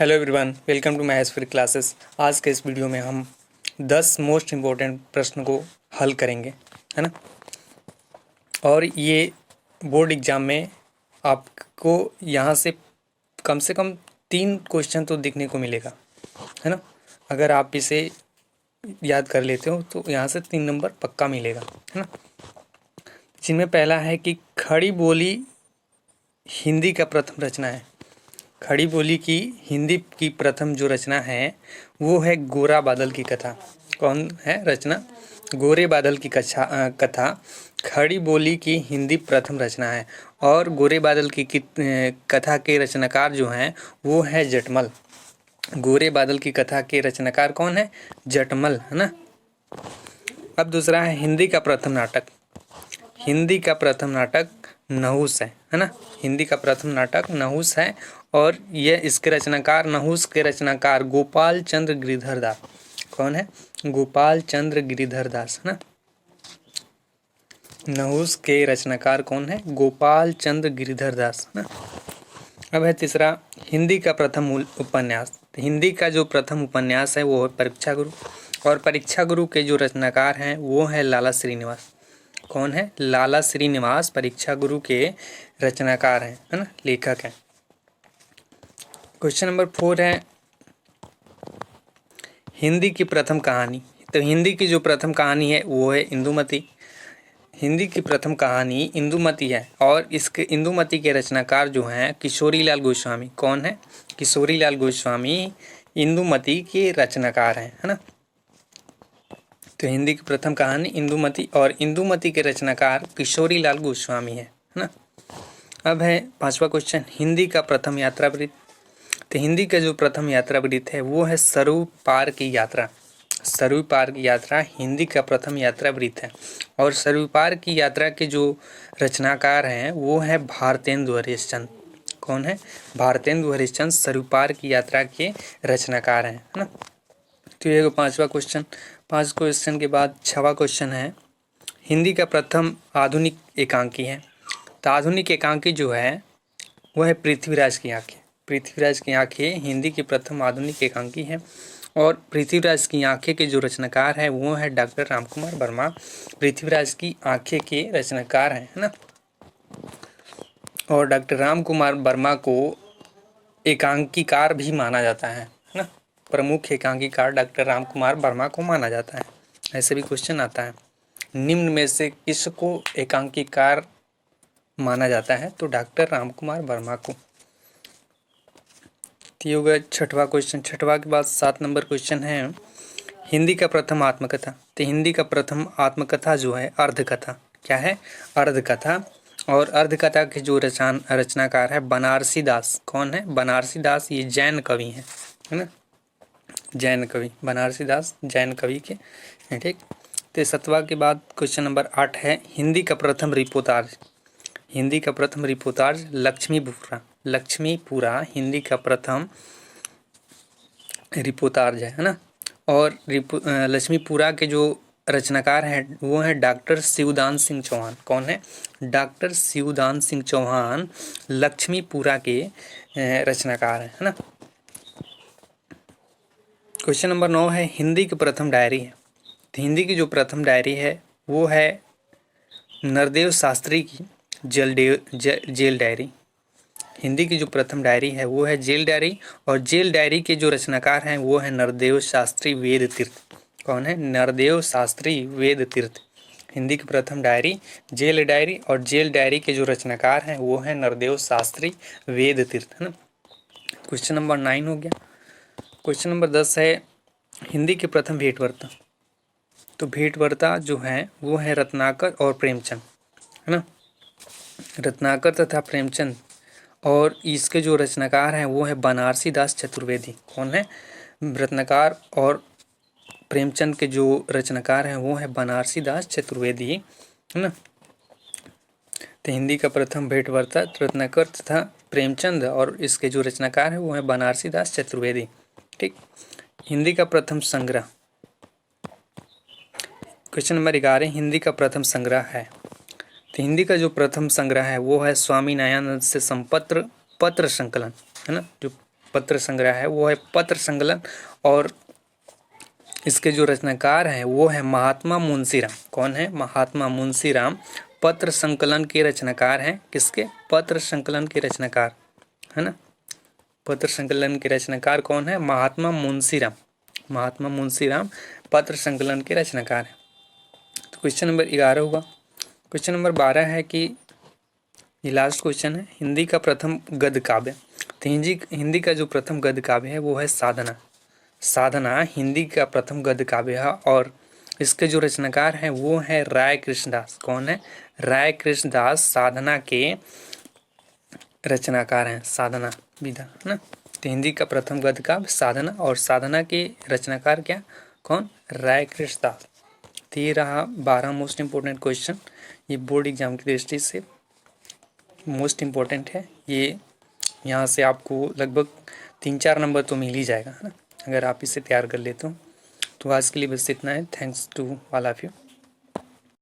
Hello everyone, welcome to maths free classes. आज के इस वीडियो में हम 10 मोस्ट इम्पोर्टेंट प्रश्न को हल करेंगे, है ना। और ये बोर्ड एग्ज़ाम में आपको यहाँ से कम 3 क्वेश्चन तो दिखने को मिलेगा, है ना। अगर आप इसे याद कर लेते हो तो यहाँ से 3 नंबर पक्का मिलेगा, है ना। जिनमें पहला है कि खड़ी बोली हिंदी का प्रथम रचना है। खड़ी बोली की हिंदी की प्रथम जो रचना है वो है गोरा बादल की कथा। कौन है रचना? गोरे बादल की कथा खड़ी बोली की हिंदी प्रथम रचना है। और गोरे बादल की कथा के रचनाकार जो हैं वो है जटमल। गोरे बादल की कथा के रचनाकार कौन है? जटमल, है ना। अब दूसरा है हिंदी का प्रथम नाटक। हिंदी का प्रथम नाटक नहुस है ना। हिंदी का प्रथम नाटक नहुस है और यह इसके रचनाकार नहुस के रचनाकार गोपाल चंद्र गिरिधर दास। कौन है? गोपाल चंद्र गिरिधर दास, है ना। नहुस के रचनाकार कौन है? गोपाल चंद्र गिरिधर दास, है ना। अब है तीसरा हिंदी का प्रथम उपन्यास। हिंदी का जो प्रथम उपन्यास है वो है परीक्षा गुरु। और परीक्षा गुरु के जो रचनाकार हैं वो है लाला श्रीनिवास। कौन है? लाला श्रीनिवास परीक्षा गुरु के रचनाकार हैं, है ना, लेखक हैं। क्वेश्चन नंबर 4 है हिंदी की प्रथम कहानी। तो हिंदी की जो प्रथम कहानी है वो है इंदुमती। हिंदी की प्रथम कहानी इंदुमती है और इसके इंदुमती के रचनाकार जो हैं किशोरी लाल गोस्वामी। कौन है? किशोरी लाल गोस्वामी इंदुमती के रचनाकार हैं, है ना। तो हिंदी की प्रथम कहानी इंदुमती और इंदुमती के रचनाकार किशोरी लाल गोस्वामी है ना। अब है 5वां क्वेश्चन हिंदी का प्रथम यात्रा वृत्त। तो हिंदी का जो प्रथम यात्रा वृत्त है वो है सरयू पार की यात्रा। सरयू पार की यात्रा हिंदी का प्रथम यात्रा वृत्त है। और सरयू पार की यात्रा के जो रचनाकार हैं वो है भारतेंदु हरिश्चंद्र। कौन है? भारतेंदु हरिश्चंद्र सरयू पार की यात्रा के रचनाकार हैं, है ना। तो ये 5वां क्वेश्चन। 5 क्वेश्चन के बाद 6वां क्वेश्चन है हिंदी का प्रथम आधुनिक एकांकी है। तो आधुनिक एकांकी जो है वह है पृथ्वीराज की आंखें। पृथ्वीराज की आंखें हिंदी की प्रथम आधुनिक एकांकी है। और पृथ्वीराज की आंखें के जो रचनाकार है वो है डॉक्टर रामकुमार वर्मा। पृथ्वीराज की आंखें के रचनाकार हैं, है ना। और डॉक्टर रामकुमार वर्मा को एकांकीकार भी माना जाता है ना। प्रमुख एकांकीकार डॉक्टर रामकुमार वर्मा को माना जाता है। ऐसे भी क्वेश्चन आता है निम्न में से किसको एकांकीकार माना जाता है? तो डॉक्टर रामकुमार वर्मा को। तो हो गया 6वां क्वेश्चन। 6वां के बाद 7 नंबर क्वेश्चन है हिंदी का प्रथम आत्मकथा। तो हिंदी का प्रथम आत्मकथा जो है अर्धकथा। क्या है? अर्धकथा। और अर्धकथा के जो रचनाकार है बनारसी दास। कौन है? बनारसी दास ये जैन कवि हैं, है ना। जैन कवि बनारसी दास जैन कवि के हैं, ठीक। तो 7वां के बाद क्वेश्चन नंबर 8 है हिंदी का प्रथम रिपोर्टाज। हिंदी का प्रथम रिपोर्टाज लक्ष्मीपुरा। लक्ष्मीपुरा हिंदी का प्रथम रिपोर्टाज है ना। और लक्ष्मीपुरा के जो रचनाकार हैं वो हैं डॉक्टर शिवदान सिंह चौहान। कौन है? डॉक्टर शिवदान सिंह चौहान लक्ष्मीपुरा के रचनाकार हैं, है ना। क्वेश्चन नंबर 9 है हिंदी की प्रथम डायरी है। तो हिंदी की जो प्रथम डायरी है वो है नरदेव शास्त्री की जेल डायरी। हिंदी की जो प्रथम डायरी है वो है जेल डायरी। और जेल डायरी के जो रचनाकार हैं वो है नरदेव शास्त्री वेद तीर्थ। कौन है? नरदेव शास्त्री वेद तीर्थ। हिंदी की प्रथम डायरी जेल डायरी और जेल डायरी के जो रचनाकार हैं वो है नरदेव शास्त्री वेद तीर्थ, है ना। क्वेश्चन नंबर 9 हो गया। क्वेश्चन नंबर 10 है हिंदी के प्रथम भेंटवार्ता। तो भेंटवार्ता जो है वो है रत्नाकर और प्रेमचंद, है ना। रत्नाकर तथा प्रेमचंद। और इसके जो रचनाकार हैं वो है बनारसी दास चतुर्वेदी। कौन है? रत्नाकर और प्रेमचंद के जो रचनाकार हैं वो है बनारसी दास चतुर्वेदी, है ना। तो हिंदी का प्रथम भेंटवार्ता रत्नाकर तथा प्रेमचंद और इसके जो रचनाकार हैं वो है बनारसी दास चतुर्वेदी, ठीक। हिंदी का प्रथम संग्रह। क्वेश्चन नंबर 11 हिंदी का प्रथम संग्रह है। तो हिंदी का जो प्रथम संग्रह है वो है स्वामी नयानंद से संपत्र पत्र संकलन, है ना। जो पत्र संग्रह है वो है पत्र संकलन, और इसके जो रचनाकार हैं वो है महात्मा मुंशीराम। कौन है? महात्मा मुंशीराम पत्र संकलन के रचनाकार हैं। किसके? पत्र संकलन के रचनाकार, है ना। पत्र संकलन के रचनाकार कौन है? महात्मा मुंशीराम। महात्मा मुंशीराम पत्र संकलन के रचनाकार हैं। तो क्वेश्चन नंबर 11 होगा। क्वेश्चन नंबर 12 है कि ये लास्ट क्वेश्चन है, हिंदी का प्रथम गद्य काव्य। तो हिंदी का जो प्रथम गद्य काव्य है वो है साधना। साधना हिंदी का प्रथम गद्य काव्य है, और इसके जो रचनाकार हैं वो है राय कृष्णदास। कौन है? राय कृष्णदास साधना के रचनाकार हैं। साधना विधा, है ना। तो हिंदी का प्रथम गद्य काव्य साधना, और साधना के रचनाकार क्या? कौन? राय कृष्णदास। तो ये रहा 12 मोस्ट इम्पोर्टेंट क्वेश्चन। ये बोर्ड एग्जाम की दृष्टि से मोस्ट इम्पोर्टेंट है। ये यहाँ से आपको लगभग 3-4 नंबर तो मिल ही जाएगा, है ना, अगर आप इसे तैयार कर लेते हो। तो आज के लिए बस इतना है। Thanks to all of you.